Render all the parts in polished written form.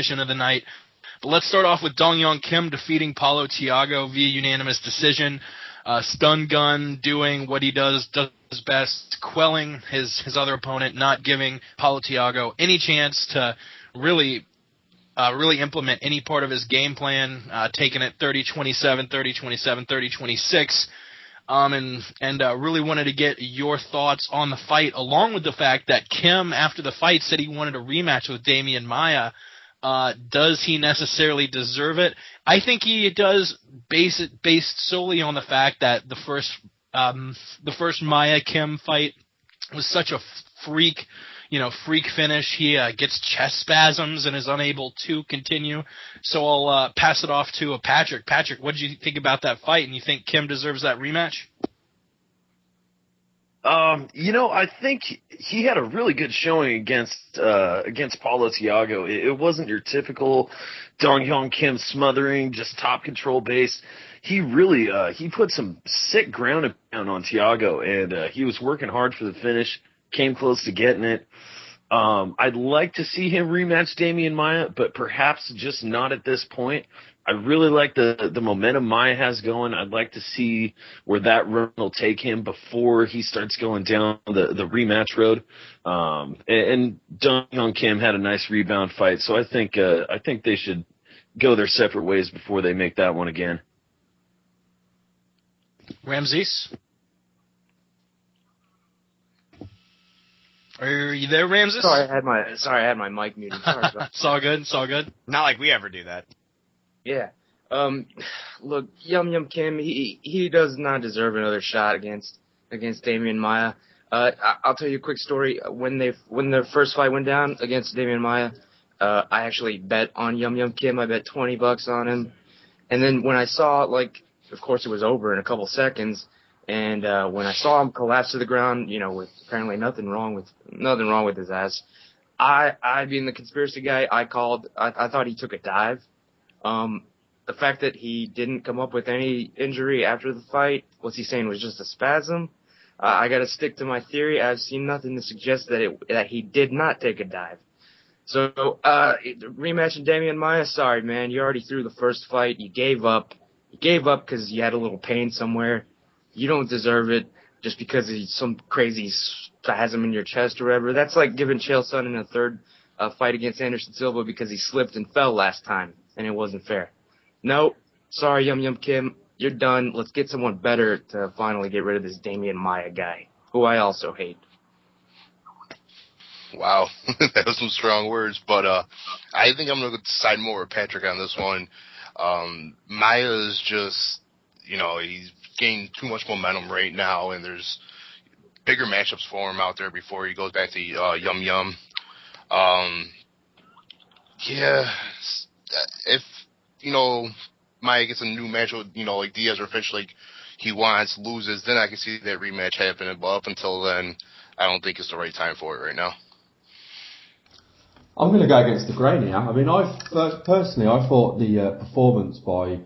competition of the night. But let's start off with Dong-Hyun Kim defeating Paulo Thiago via unanimous decision. Stun gun, doing what he does best, quelling his other opponent, not giving Paulo Thiago any chance to really implement any part of his game plan, taking it 30-27, 30-27, 30-26. And really wanted to get your thoughts on the fight, along with the fact that Kim, after the fight, said he wanted a rematch with Damian Maia. Does he necessarily deserve it? I think he does, based solely on the fact that the first Maia Kim fight was such a freak finish. He gets chest spasms and is unable to continue. So I'll pass it off to Patrick. Patrick, what did you think about that fight? And you think Kim deserves that rematch? I think he had a really good showing against Paulo Thiago. It wasn't your typical Dong-Hyun Kim smothering, just top control base. He really, he put some sick ground and pound on Thiago, and he was working hard for the finish, came close to getting it. I'd like to see him rematch Damian Maia, but perhaps just not at this point. I really like the momentum Maia has going. I'd like to see where that run will take him before he starts going down the rematch road. And Dong-Hyun Kim had a nice rebound fight, so I think they should go their separate ways before they make that one again. Ramses? Are you there, Ramses? Sorry, I had my mic muted. Sorry about that. It's all good. It's all good. Not like we ever do that. Yeah. Look, Yum Kim, he does not deserve another shot against Damian Maia. I'll tell you a quick story. When their first fight went down against Damian Maia, I actually bet on Yum Kim. I bet $20 on him. And then when I saw, of course it was over in a couple seconds, and when I saw him collapse to the ground, with apparently nothing wrong with his ass, I being the conspiracy guy, I thought he took a dive. The fact that he didn't come up with any injury after the fight, what's he saying, was just a spasm? I got to stick to my theory. I've seen nothing to suggest that he did not take a dive. So, rematching Damian Maia, sorry, man. You already threw the first fight. You gave up. You gave up because you had a little pain somewhere. You don't deserve it just because of some crazy spasm in your chest or whatever. That's like giving Chael Sonnen a third fight against Anderson Silva because he slipped and fell last time, and it wasn't fair. No, sorry, Yum Kim. You're done. Let's get someone better to finally get rid of this Damian Maia guy, who I also hate. Wow, that was some strong words, but I think I'm going to side more with Patrick on this one. Maia is just, he's gained too much momentum right now, and there's bigger matchups for him out there before he goes back to Yum. Yeah, if Maia gets a new match with, like Diaz or Fish, like he wants, loses, then I can see that rematch happening. But up until then, I don't think it's the right time for it right now. I'm going to go against the grain here. I mean, personally, I thought the performance by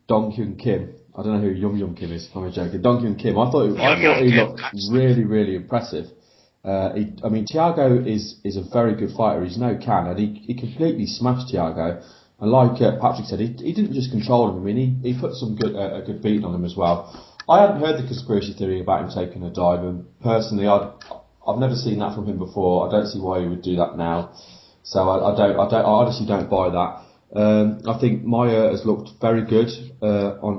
Dong-Hyun Kim, I don't know who Yum Kim is, I'm joking, Dong-Hyun Kim, I thought he looked really, really impressive. Thiago is a very good fighter. He's no can, and he completely smashed Thiago. And like Patrick said, he didn't just control him. I mean, he put a good beating on him as well. I hadn't heard the conspiracy theory about him taking a dive, and personally, I've never seen that from him before. I don't see why he would do that now. So I honestly don't buy that. I think Maia has looked very good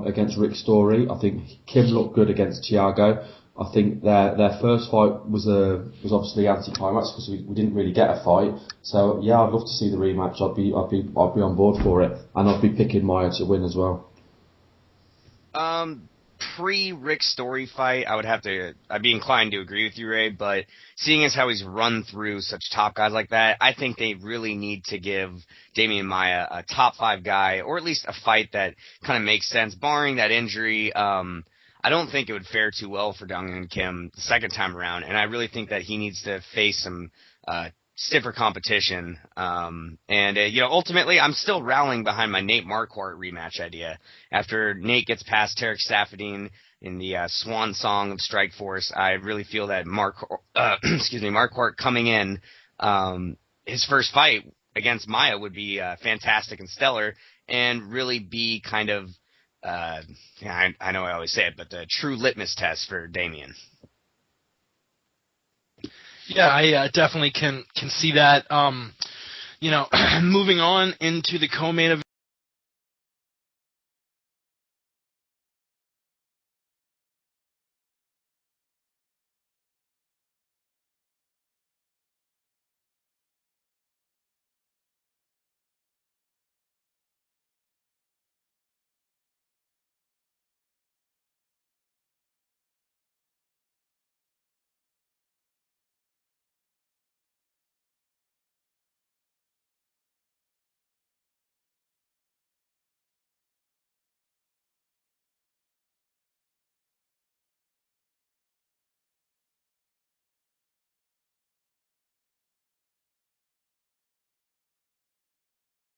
against Rick Story. I think Kim looked good against Thiago. I think their first fight was obviously anticlimax because we didn't really get a fight. So yeah, I'd love to see the rematch. I'd be on board for it, and I'd be picking Maia to win as well. Pre-Rick Story fight, I'd be inclined to agree with you, Ray, but seeing as how he's run through such top guys like that, I think they really need to give Damian Maia a top 5 guy, or at least a fight that kind of makes sense, barring that injury. I don't think it would fare too well for Dong-Hyun Kim the second time around, and I really think that he needs to face some stiffer competition. Ultimately, I'm still rallying behind my Nate Marquardt rematch idea. After Nate gets past Tarek Saffiedine in the swan song of Strikeforce, I really feel that Marquardt coming in, his first fight against Maia would be fantastic and stellar, and really be kind of, I know I always say it, but the true litmus test for Damian. Yeah, I definitely can see that. Moving on into the co-main event.